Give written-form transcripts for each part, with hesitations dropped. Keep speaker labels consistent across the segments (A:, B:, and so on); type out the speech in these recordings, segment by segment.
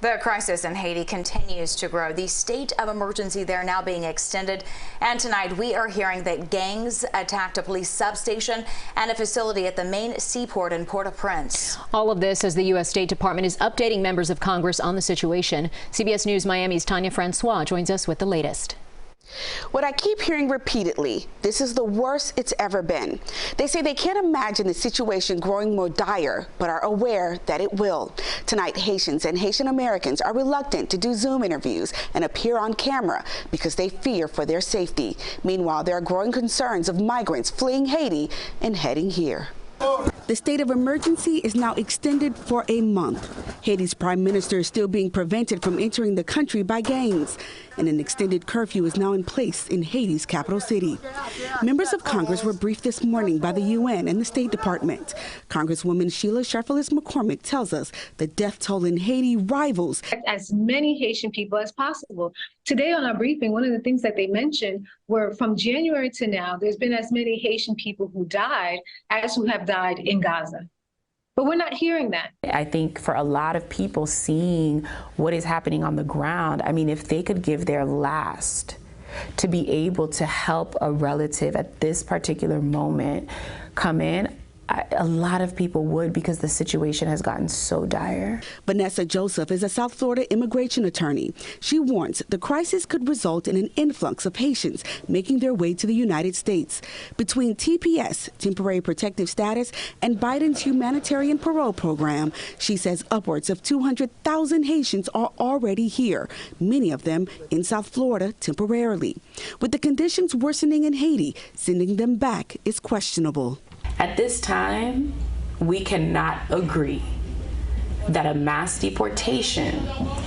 A: The crisis in Haiti continues to grow. The state of emergency there now being extended. And tonight we are hearing that gangs attacked a police substation and a facility at the main seaport in Port-au-Prince.
B: All of this as the U.S. State Department is updating members of Congress on the situation. CBS News Miami's Tania Francois joins us with the latest.
C: What I keep hearing repeatedly, this is the worst it's ever been. They say they can't imagine the situation growing more dire, but are aware that it will. Tonight, Haitians and Haitian Americans are reluctant to do Zoom interviews and appear on camera because they fear for their safety. Meanwhile, there are growing concerns of migrants fleeing Haiti and heading here. The state of emergency is now extended for a month. Haiti's prime minister is still being prevented from entering the country by gangs, and an extended curfew is now in place in Haiti's capital city. Members of Congress were briefed this morning by the UN and the State Department. Congresswoman Sheila McCormick tells us the death toll in Haiti rivals
D: as many Haitian people as possible. Today on our briefing, one of the things that they mentioned were from January to now, there's been as many Haitian people who died as who have died in Gaza. But we're not hearing that.
E: I think for a lot of people seeing what is happening on the ground, I mean, if they could give their last to be able to help a relative at this particular moment come in, a lot of people would, because the situation has gotten so dire.
C: Vanessa Joseph is a South Florida immigration attorney. She warns the crisis could result in an influx of Haitians making their way to the United States. Between TPS, temporary protective status, and Biden's humanitarian parole program, she says upwards of 200,000 Haitians are already here, many of them in South Florida temporarily. With the conditions worsening in Haiti, sending them back is questionable.
E: At this time, we cannot agree that a mass deportation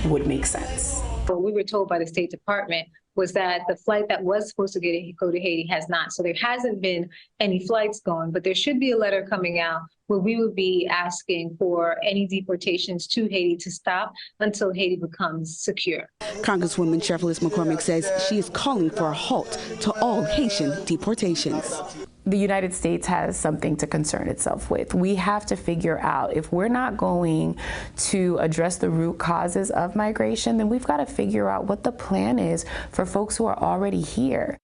E: would make sense.
D: What we were told by the State Department was that the flight that was supposed to go to Haiti has not. So there hasn't been any flights going, but there should be a letter coming out where we would be asking for any deportations to Haiti to stop until Haiti becomes secure.
C: Congresswoman McCormick says she is calling for a halt to all Haitian deportations.
E: The United States has something to concern itself with. We have to figure out, if we're not going to address the root causes of migration, then we've got to figure out what the plan is for folks who are already here.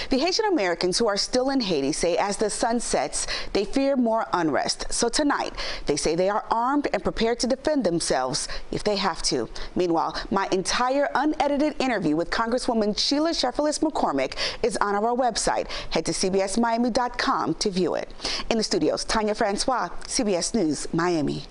C: The Haitian Americans who are still in Haiti say as the sun sets, they fear more unrest. So tonight, they say they are armed and prepared to defend themselves if they have to. Meanwhile, my entire unedited interview with Congresswoman Sheila McCormick is on our website. Head to cbsmiami.com to view it. In the studios, Tania Francois, CBS News, Miami.